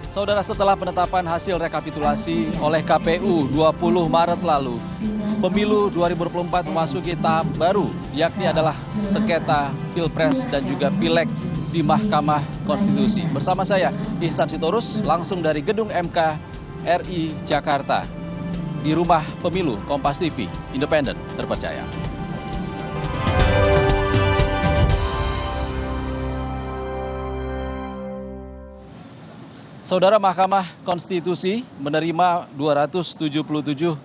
Saudara, setelah penetapan hasil rekapitulasi oleh KPU 20 Maret lalu, pemilu 2024 memasuki tahap baru, yakni adalah sengketa Pilpres dan juga Pileg di Mahkamah Konstitusi. Bersama saya, Ihsan Sitorus, langsung dari Gedung MK RI Jakarta, di Rumah Pemilu Kompas TV, independen, terpercaya. Saudara, Mahkamah Konstitusi menerima 277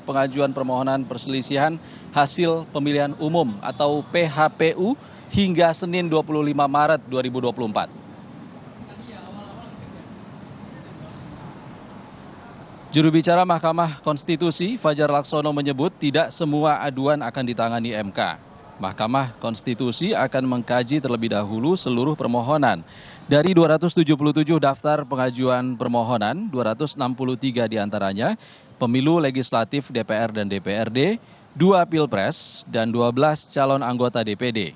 pengajuan permohonan perselisihan hasil pemilihan umum atau PHPU hingga Senin 25 Maret 2024. Juru bicara Mahkamah Konstitusi, Fajar Laksono, menyebut tidak semua aduan akan ditangani MK. Mahkamah Konstitusi akan mengkaji terlebih dahulu seluruh permohonan. Dari 277 daftar pengajuan permohonan, 263 diantaranya pemilu legislatif DPR dan DPRD, 2 Pilpres, dan 12 calon anggota DPD.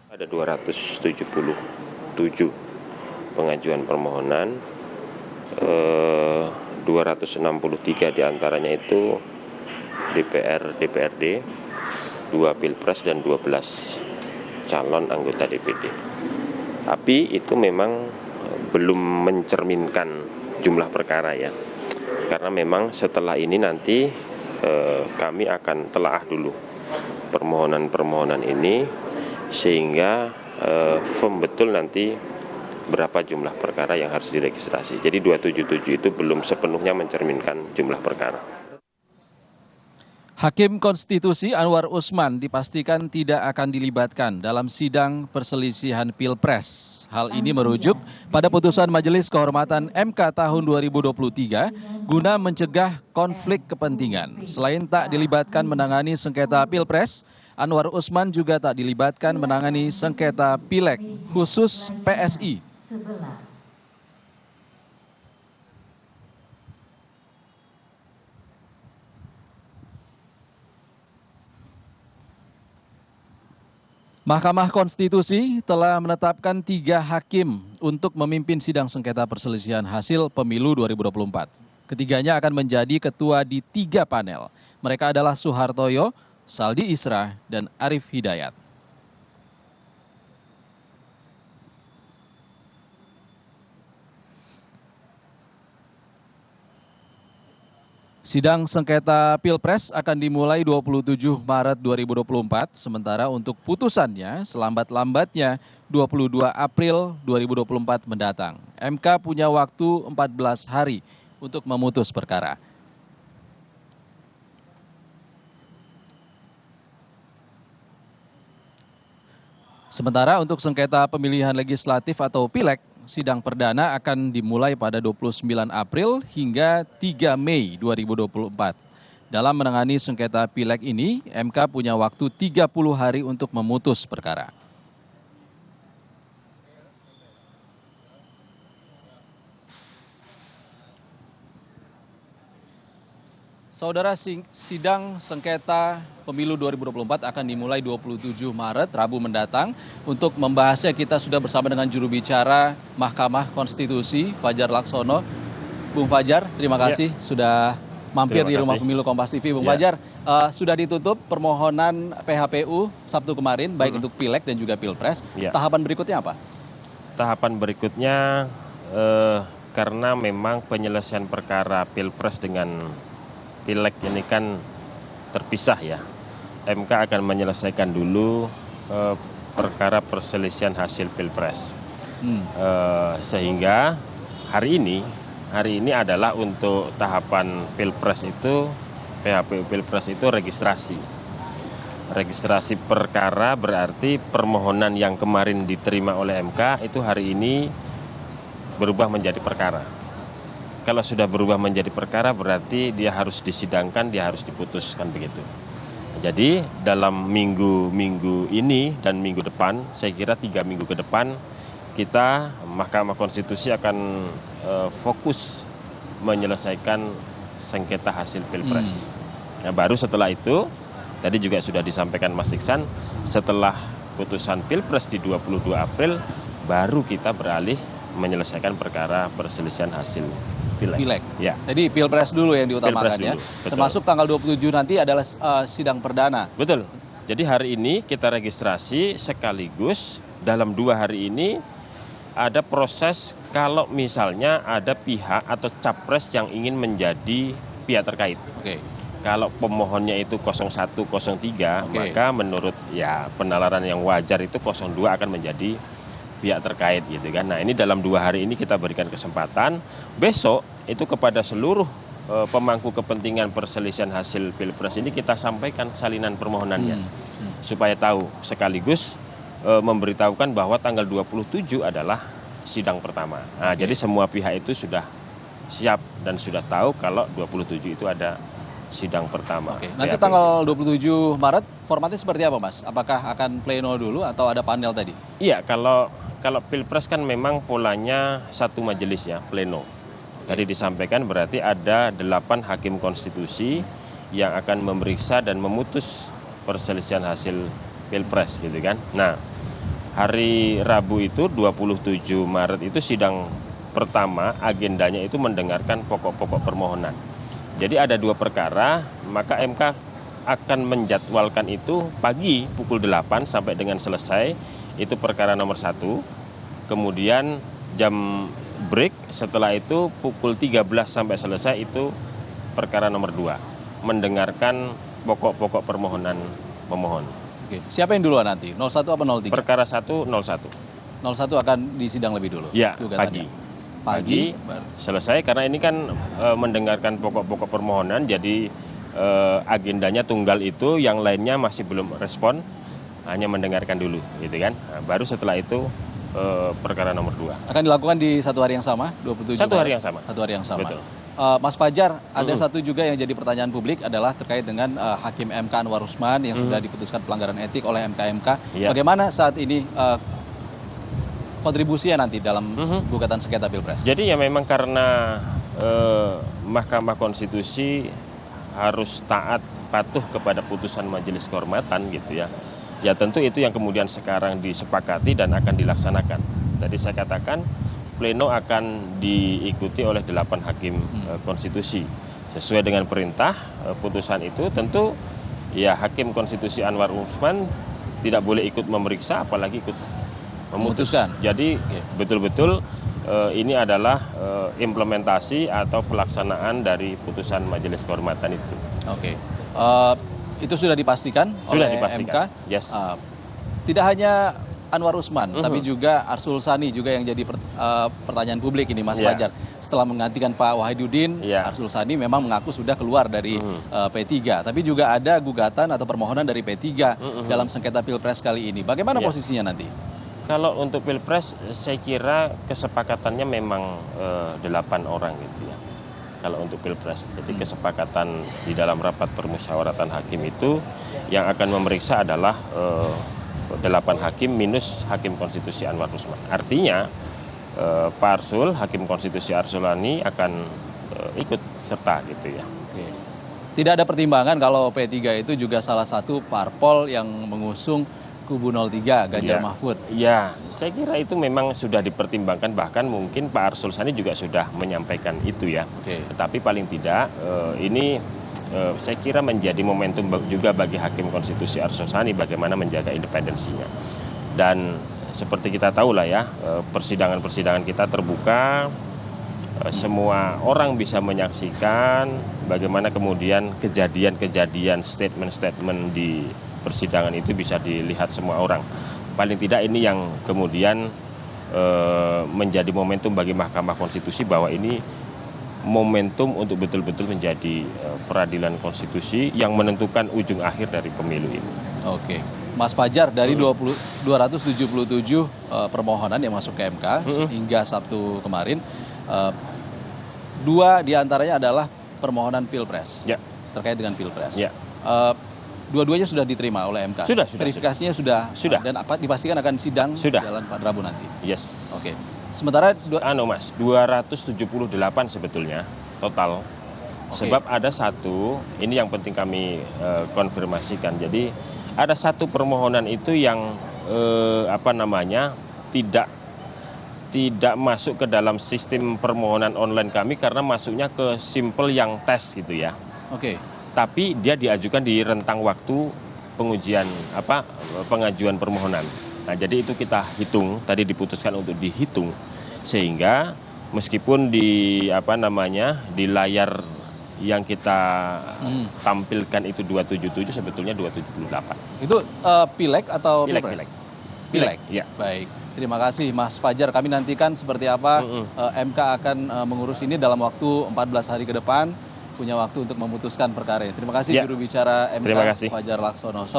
Ada 277 pengajuan permohonan, 263 diantaranya itu DPR, DPRD, 2 Pilpres dan 12 calon anggota DPD. Tapi itu memang belum mencerminkan jumlah perkara ya. Karena memang setelah ini nanti kami akan telaah dulu permohonan-permohonan ini sehingga firm betul nanti berapa jumlah perkara yang harus diregistrasi. Jadi 277 itu belum sepenuhnya mencerminkan jumlah perkara. Hakim Konstitusi Anwar Usman dipastikan tidak akan dilibatkan dalam sidang perselisihan Pilpres. Hal ini merujuk pada putusan Majelis Kehormatan MK tahun 2023 guna mencegah konflik kepentingan. Selain tak dilibatkan menangani sengketa Pilpres, Anwar Usman juga tak dilibatkan menangani sengketa Pileg khusus PSI. Mahkamah Konstitusi telah menetapkan 3 hakim untuk memimpin sidang sengketa perselisihan hasil pemilu 2024. Ketiganya akan menjadi ketua di 3 panel. Mereka adalah Suhartoyo, Saldi Isra, dan Arif Hidayat. Sidang sengketa Pilpres akan dimulai 27 Maret 2024, sementara untuk putusannya selambat-lambatnya 22 April 2024 mendatang. MK punya waktu 14 hari untuk memutus perkara. Sementara untuk sengketa pemilihan legislatif atau Pileg, sidang perdana akan dimulai pada 29 April hingga 3 Mei 2024. Dalam menangani sengketa Pileg ini, MK punya waktu 30 hari untuk memutus perkara. Saudara, sidang sengketa pemilu 2024 akan dimulai 27 Maret, Rabu mendatang. Untuk membahasnya kita sudah bersama dengan juru bicara Mahkamah Konstitusi, Fajar Laksono. Bung Fajar, terima kasih sudah mampir di Rumah Pemilu Kompas TV. Bung Fajar, sudah ditutup permohonan PHPU Sabtu kemarin, baik untuk Pileg dan juga Pilpres. Tahapan berikutnya apa? Tahapan berikutnya, karena memang penyelesaian perkara Pilpres dengan Pileg ini kan terpisah ya. MK akan menyelesaikan dulu perkara perselisihan hasil Pilpres. Sehingga hari ini adalah untuk tahapan Pilpres itu, PHPU Pilpres itu registrasi. Registrasi perkara berarti permohonan yang kemarin diterima oleh MK itu hari ini berubah menjadi perkara. Kalau sudah berubah menjadi perkara berarti dia harus disidangkan, dia harus diputuskan begitu. Jadi dalam minggu ini dan minggu depan, saya kira 3 minggu ke depan, kita Mahkamah Konstitusi akan fokus menyelesaikan sengketa hasil Pilpres. Nah, baru setelah itu, tadi juga sudah disampaikan Mas Iksan, setelah putusan Pilpres di 22 April, baru kita beralih menyelesaikan perkara perselisihan hasil Pileg. Ya. Jadi Pilpres dulu yang diutamakan Pilpres ya. dulu, betul. Termasuk tanggal 27 nanti adalah sidang perdana. Betul. Jadi hari ini kita registrasi sekaligus dalam 2 hari ini ada proses kalau misalnya ada pihak atau capres yang ingin menjadi pihak terkait. Oke. Kalau pemohonnya itu 01, 03, Oke. maka menurut ya penalaran yang wajar itu 02 akan menjadi pihak terkait gitu kan. Nah ini dalam 2 hari ini kita berikan kesempatan. Besok itu kepada seluruh pemangku kepentingan perselisihan hasil Pilpres ini kita sampaikan salinan permohonannya supaya tahu, sekaligus memberitahukan bahwa tanggal 27 adalah sidang pertama. Nah, jadi semua pihak itu sudah siap dan sudah tahu kalau 27 itu ada sidang pertama. Oke. Nanti tanggal 27 Maret formatnya seperti apa, Mas? Apakah akan pleno dulu atau ada panel tadi? Iya, kalau Pilpres kan memang polanya satu majelis ya, pleno. Tadi disampaikan berarti ada 8 hakim konstitusi yang akan memeriksa dan memutus perselisihan hasil Pilpres gitu kan. Nah, hari Rabu itu 27 Maret itu sidang pertama, agendanya itu mendengarkan pokok-pokok permohonan. Jadi ada 2 perkara, maka MK akan menjadwalkan itu pagi pukul 8 sampai dengan selesai, itu perkara nomor 1. Kemudian jam break setelah itu pukul 13 sampai selesai itu perkara nomor 2, mendengarkan pokok-pokok permohonan pemohon. Oke. Siapa yang duluan nanti? 01 apa 03? Perkara 1, 01. 01 akan disidang lebih dulu? Ya, gugatannya. pagi selesai karena ini kan mendengarkan pokok-pokok permohonan, jadi agendanya tunggal itu, yang lainnya masih belum respon, hanya mendengarkan dulu gitu kan. Nah, baru setelah itu perkara nomor 2. Akan dilakukan di satu hari yang sama, 27 Satu hari Maret? yang sama. Satu hari yang sama. Betul. Mas Fajar, ada satu juga yang jadi pertanyaan publik adalah terkait dengan Hakim MK Anwar Usman yang sudah diputuskan pelanggaran etik oleh MK-MK. Iya. Bagaimana saat ini kontribusinya nanti dalam gugatan sengketa Pilpres? Jadi ya memang karena Mahkamah Konstitusi harus taat patuh kepada putusan Majelis Kehormatan gitu ya. Ya tentu itu yang kemudian sekarang disepakati dan akan dilaksanakan. Tadi saya katakan pleno akan diikuti oleh 8 hakim konstitusi. Sesuai dengan perintah putusan itu, tentu ya Hakim Konstitusi Anwar Usman tidak boleh ikut memeriksa apalagi ikut memutuskan. Jadi betul-betul ini adalah implementasi atau pelaksanaan dari putusan Majelis Kehormatan itu. Oke. Itu sudah dipastikan oleh MK. Yes. Tidak hanya Anwar Usman, tapi juga Arsul Sani juga yang jadi pertanyaan publik ini, Mas Fajar. Setelah menggantikan Pak Wahidudin, Arsul Sani memang mengaku sudah keluar dari P3. Tapi juga ada gugatan atau permohonan dari P3 dalam sengketa Pilpres kali ini. Bagaimana posisinya nanti? Kalau untuk Pilpres, saya kira kesepakatannya memang 8 orang gitu ya. Kalau untuk Pilpres, jadi kesepakatan di dalam rapat permusyawaratan hakim itu yang akan memeriksa adalah 8 hakim minus Hakim Konstitusi Anwar Usman. Artinya Pak Arsul, Hakim Konstitusi Arsulani akan ikut serta gitu ya. Oke. Tidak ada pertimbangan kalau P3 itu juga salah satu parpol yang mengusung kubu 03 Ganjar Mahfud. Ya, saya kira itu memang sudah dipertimbangkan, bahkan mungkin Pak Arsul Sani juga sudah menyampaikan itu ya. Tetapi paling tidak ini saya kira menjadi momentum juga bagi Hakim Konstitusi Arsul Sani bagaimana menjaga independensinya. Dan seperti kita tahu lah ya, persidangan-persidangan kita terbuka, semua orang bisa menyaksikan bagaimana kemudian kejadian-kejadian, statement-statement di persidangan itu bisa dilihat semua orang. Paling tidak ini yang kemudian menjadi momentum bagi Mahkamah Konstitusi bahwa ini momentum untuk betul-betul menjadi peradilan konstitusi yang menentukan ujung akhir dari pemilu ini. Oke. Mas Fajar, dari 277 permohonan yang masuk ke MK hingga Sabtu kemarin, 2 diantaranya adalah permohonan Pilpres, terkait dengan Pilpres. Dua-duanya sudah diterima oleh MK. Verifikasinya sudah. Dan dipastikan akan sidang jalan pada Rabu nanti. Yes. Oke. Sementara 278 sebetulnya total. Sebab ada satu, ini yang penting kami konfirmasikan. Jadi ada satu permohonan itu yang tidak masuk ke dalam sistem permohonan online kami karena masuknya ke simple yang tes gitu ya. Oke. Tapi dia diajukan di rentang waktu pengajuan permohonan. Nah, jadi itu kita hitung, tadi diputuskan untuk dihitung sehingga meskipun di layar yang kita tampilkan itu 277 sebetulnya 278. Itu pileg atau Pileg, pilpres? pileg. Ya. Baik. Terima kasih Mas Fajar. Kami nantikan seperti apa MK akan mengurus ini dalam waktu 14 hari ke depan. Punya waktu untuk memutuskan perkara ini. Terima kasih Ya. juru bicara MK Terima kasih. Fajar Laksono.